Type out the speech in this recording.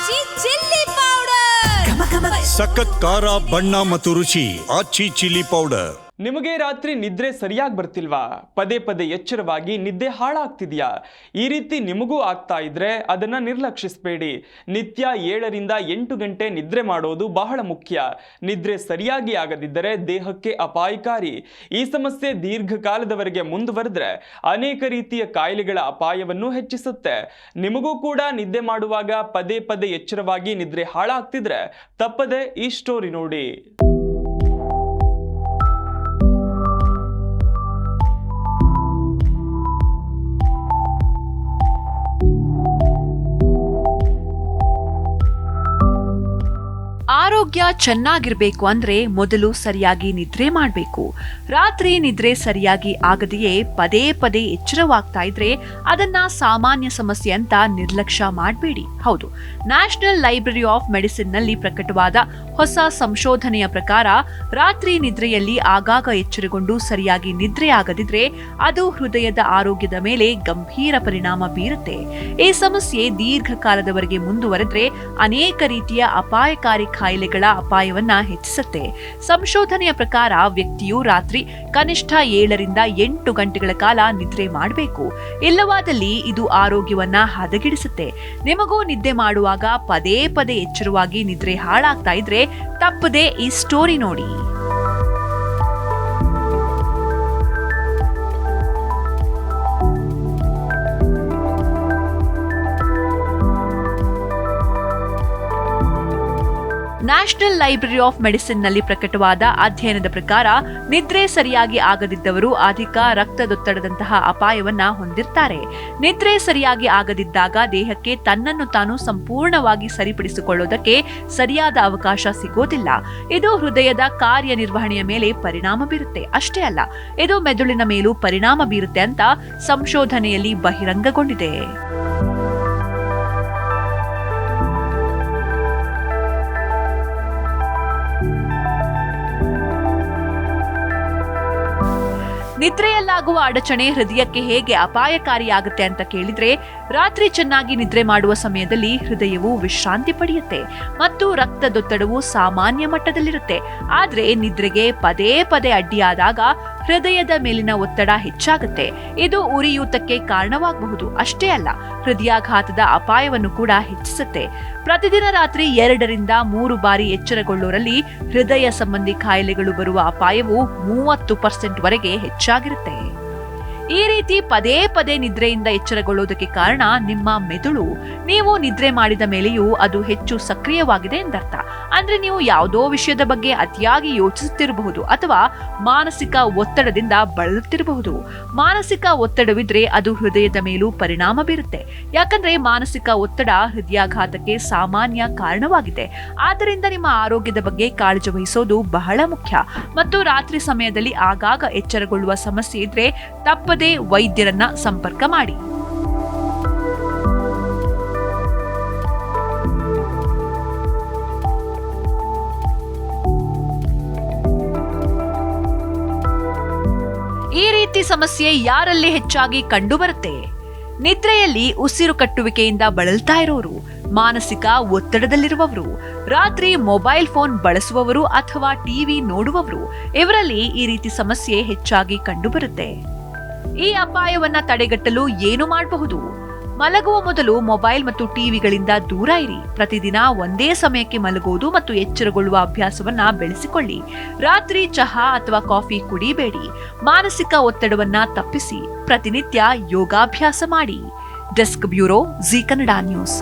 ಆಚಿ chilli powder. ಸಖತ್ ಖಾರ, ಬಣ್ಣ ಮತ್ತು ರುಚಿ. ಆಚಿ ಚಿಲ್ಲಿ ಪೌಡರ್. ನಿಮಗೆ ರಾತ್ರಿ ನಿದ್ರೆ ಸರಿಯಾಗಿ ಬರ್ತಿಲ್ವಾ? ಪದೇ ಪದೇ ಎಚ್ಚರವಾಗಿ ನಿದ್ದೆ ಹಾಳಾಗ್ತಿದ್ಯಾ? ಈ ರೀತಿ ನಿಮಗೂ ಆಗ್ತಾ ಇದ್ರೆ ಅದನ್ನ ನಿರ್ಲಕ್ಷಿಸಬೇಡಿ. ನಿತ್ಯ 7ರಿಂದ 8 ಗಂಟೆ ನಿದ್ರೆ ಮಾಡೋದು ಬಹಳ ಮುಖ್ಯ. ನಿದ್ರೆ ಸರಿಯಾಗಿ ಆಗದಿದ್ದರೆ ದೇಹಕ್ಕೆ ಅಪಾಯಕಾರಿ. ಈ ಸಮಸ್ಯೆ ದೀರ್ಘಕಾಲದವರೆಗೆ ಮುಂದುವರೆದ್ರೆ ಅನೇಕ ರೀತಿಯ ಕಾಯಿಲೆಗಳ ಅಪಾಯವನ್ನು ಹೆಚ್ಚಿಸುತ್ತೆ. ನಿಮಗೂ ಕೂಡ ನಿದ್ದೆ ಮಾಡುವಾಗ ಪದೇ ಪದೇ ಎಚ್ಚರವಾಗಿ ನಿದ್ರೆ ಹಾಳಾಗ್ತಿದ್ರೆ ತಪ್ಪದೆ ಈ ಸ್ಟೋರಿ ನೋಡಿ. ಆರೋಗ್ಯ ಚೆನ್ನಾಗಿರ್ಬೇಕು ಅಂದ್ರೆ ಮೊದಲು ಸರಿಯಾಗಿ ನಿದ್ರೆ ಮಾಡಬೇಕು. ರಾತ್ರಿ ನಿದ್ರೆ ಸರಿಯಾಗಿ ಆಗದೆಯೇ ಪದೇ ಪದೇ ಎಚ್ಚರವಾಗ್ತಾ ಇದ್ರೆ ಅದನ್ನ ಸಾಮಾನ್ಯ ಸಮಸ್ಯೆ ಅಂತ ನಿರ್ಲಕ್ಷ್ಯ ಮಾಡಬೇಡಿ. ಹೌದು, ನ್ಯಾಷನಲ್ ಲೈಬ್ರರಿ ಆಫ್ ಮೆಡಿಸಿನ್ ನಲ್ಲಿ ಪ್ರಕಟವಾದ ಹೊಸ ಸಂಶೋಧನೆಯ ಪ್ರಕಾರ ರಾತ್ರಿ ನಿದ್ರೆಯಲ್ಲಿ ಆಗಾಗ ಎಚ್ಚರಗೊಂಡು ಸರಿಯಾಗಿ ನಿದ್ರೆ ಆಗದಿದ್ರೆ ಅದು ಹೃದಯದ ಆರೋಗ್ಯದ ಮೇಲೆ ಗಂಭೀರ ಪರಿಣಾಮ ಬೀರುತ್ತೆ. ಈ ಸಮಸ್ಯೆ ದೀರ್ಘಕಾಲದವರೆಗೆ ಮುಂದುವರೆದ್ರೆ ಅನೇಕ ರೀತಿಯ ಅಪಾಯಕಾರಿ ಕಾಯಿಲೆಗಳ ಅಪಾಯವನ್ನ ಹೆಚ್ಚಿಸುತ್ತೆ. ಸಂಶೋಧನೆಯ ಪ್ರಕಾರ ವ್ಯಕ್ತಿಯು ರಾತ್ರಿ ಕನಿಷ್ಠ 7ರಿಂದ 8 ಗಂಟೆಗಳ ಕಾಲ ನಿದ್ರೆ ಮಾಡಬೇಕು. ಇಲ್ಲವಾದಲ್ಲಿ ಇದು ಆರೋಗ್ಯವನ್ನ ಹದಗೆಡಿಸುತ್ತೆ. ನಿಮಗೂ ನಿದ್ದೆ ಮಾಡುವಾಗ ಪದೇ ಪದೇ ಎಚ್ಚರವಾಗಿ ನಿದ್ರೆ ಹಾಳಾಗ್ತಾ ಇದ್ರೆ ತಪ್ಪದೆ ಈ ಸ್ಟೋರಿ ನೋಡಿ. ನ್ಯಾಷನಲ್ ಲೈಬ್ರರಿ ಆಫ್ ಮೆಡಿಸಿನ್ ನಲ್ಲಿ ಪ್ರಕಟವಾದ ಅಧ್ಯಯನದ ಪ್ರಕಾರ ನಿದ್ರೆ ಸರಿಯಾಗಿ ಆಗದಿದ್ದವರು ಅಧಿಕ ರಕ್ತದೊತ್ತಡದಂತಹ ಅಪಾಯವನ್ನ ಹೊಂದಿರ್ತಾರೆ. ನಿದ್ರೆ ಸರಿಯಾಗಿ ಆಗದಿದ್ದಾಗ ದೇಹಕ್ಕೆ ತನ್ನನ್ನು ತಾನು ಸಂಪೂರ್ಣವಾಗಿ ಸರಿಪಡಿಸಿಕೊಳ್ಳೋದಕ್ಕೆ ಸರಿಯಾದ ಅವಕಾಶ ಸಿಗೋದಿಲ್ಲ. ಇದು ಹೃದಯದ ಕಾರ್ಯನಿರ್ವಹಣೆಯ ಮೇಲೆ ಪರಿಣಾಮ ಬೀರುತ್ತೆ. ಅಷ್ಟೇ ಅಲ್ಲ, ಇದು ಮೆದುಳಿನ ಮೇಲೂ ಪರಿಣಾಮ ಬೀರುತ್ತೆ ಅಂತ ಸಂಶೋಧನೆಯಲ್ಲಿ ಬಹಿರಂಗಗೊಂಡಿದೆ. ನಿದ್ರೆಯಲ್ಲಾಗುವ ಅಡಚಣೆ ಹೃದಯಕ್ಕೆ ಹೇಗೆ ಅಪಾಯಕಾರಿಯಾಗುತ್ತೆ ಅಂತ ಕೇಳಿದ್ರೆ, ರಾತ್ರಿ ಚೆನ್ನಾಗಿ ನಿದ್ರೆ ಮಾಡುವ ಸಮಯದಲ್ಲಿ ಹೃದಯವು ವಿಶ್ರಾಂತಿ ಪಡೆಯುತ್ತೆ ಮತ್ತು ರಕ್ತದೊತ್ತಡವು ಸಾಮಾನ್ಯ ಮಟ್ಟದಲ್ಲಿರುತ್ತೆ. ಆದ್ರೆ ನಿದ್ರೆಗೆ ಪದೇ ಪದೇ ಅಡ್ಡಿಯಾದಾಗ ಹೃದಯದ ಮೇಲಿನ ಒತ್ತಡ ಹೆಚ್ಚಾಗುತ್ತೆ. ಇದು ಉರಿಯೂತಕ್ಕೆ ಕಾರಣವಾಗಬಹುದು. ಅಷ್ಟೇ ಅಲ್ಲ, ಹೃದಯಾಘಾತದ ಅಪಾಯವನ್ನು ಕೂಡ ಹೆಚ್ಚಿಸುತ್ತೆ. ಪ್ರತಿದಿನ ರಾತ್ರಿ 2ರಿಂದ 3 ಬಾರಿ ಎಚ್ಚರಗೊಳ್ಳೋರಲ್ಲಿ ಹೃದಯ ಸಂಬಂಧಿ ಕಾಯಿಲೆಗಳು ಬರುವ ಅಪಾಯವು 30% ವರೆಗೆ ಹೆಚ್ಚಾಗಿರುತ್ತೆ. ಈ ರೀತಿ ಪದೇ ಪದೇ ನಿದ್ರೆಯಿಂದ ಎಚ್ಚರಗೊಳ್ಳುವುದಕ್ಕೆ ಕಾರಣ ನಿಮ್ಮ ಮೆದುಳು. ನೀವು ನಿದ್ರೆ ಮಾಡಿದ ಮೇಲೆಯೂ ಅದು ಹೆಚ್ಚು ಸಕ್ರಿಯವಾಗಿದೆ ಎಂದರ್ಥ. ಅಂದ್ರೆ ನೀವು ಯಾವುದೋ ವಿಷಯದ ಬಗ್ಗೆ ಅತಿಯಾಗಿ ಯೋಚಿಸುತ್ತಿರಬಹುದು ಅಥವಾ ಮಾನಸಿಕ ಒತ್ತಡದಿಂದ ಬಳಲುತ್ತಿರಬಹುದು. ಮಾನಸಿಕ ಒತ್ತಡವಿದ್ರೆ ಅದು ಹೃದಯದ ಮೇಲೂ ಪರಿಣಾಮ ಬೀರುತ್ತೆ. ಯಾಕಂದ್ರೆ ಮಾನಸಿಕ ಒತ್ತಡ ಹೃದಯಾಘಾತಕ್ಕೆ ಸಾಮಾನ್ಯ ಕಾರಣವಾಗಿದೆ. ಆದ್ದರಿಂದ ನಿಮ್ಮ ಆರೋಗ್ಯದ ಬಗ್ಗೆ ಕಾಳಜಿ ವಹಿಸೋದು ಬಹಳ ಮುಖ್ಯ. ಮತ್ತು ರಾತ್ರಿ ಸಮಯದಲ್ಲಿ ಆಗಾಗ ಎಚ್ಚರಗೊಳ್ಳುವ ಸಮಸ್ಯೆ ಇದ್ರೆ ತಪ್ಪದೇ ವೈದ್ಯರನ್ನ ಸಂಪರ್ಕ ಮಾಡಿ. ಈ ರೀತಿ ಸಮಸ್ಯೆ ಯಾರಲ್ಲಿ ಹೆಚ್ಚಾಗಿ ಕಂಡುಬರುತ್ತೆ? ನಿದ್ರೆಯಲ್ಲಿ ಉಸಿರು ಕಟ್ಟುವಿಕೆಯಿಂದ ಬಳಲ್ತಾ ಇರೋರು, ಮಾನಸಿಕ ಒತ್ತಡದಲ್ಲಿರುವವರು, ರಾತ್ರಿ ಮೊಬೈಲ್ ಫೋನ್ ಬಳಸುವವರು ಅಥವಾ ಟಿವಿ ನೋಡುವವರು, ಇವರಲ್ಲಿ ಈ ರೀತಿ ಸಮಸ್ಯೆ ಹೆಚ್ಚಾಗಿ ಕಂಡುಬರುತ್ತೆ. ಈ ಅಪಾಯವನ್ನ ತಡೆಗಟ್ಟಲು ಏನು ಮಾಡಬಹುದು? ಮಲಗುವ ಮೊದಲು ಮೊಬೈಲ್ ಮತ್ತು ಟಿವಿಗಳಿಂದ ದೂರ ಇರಿ. ಪ್ರತಿದಿನ ಒಂದೇ ಸಮಯಕ್ಕೆ ಮಲಗುವುದು ಮತ್ತು ಎಚ್ಚರಗೊಳ್ಳುವ ಅಭ್ಯಾಸವನ್ನ ಬೆಳೆಸಿಕೊಳ್ಳಿ. ರಾತ್ರಿ ಚಹಾ ಅಥವಾ ಕಾಫಿ ಕುಡಿಬೇಡಿ. ಮಾನಸಿಕ ಒತ್ತಡವನ್ನ ತಪ್ಪಿಸಿ. ಪ್ರತಿನಿತ್ಯ ಯೋಗಾಭ್ಯಾಸ ಮಾಡಿ. Desk bureau, G Kannada news.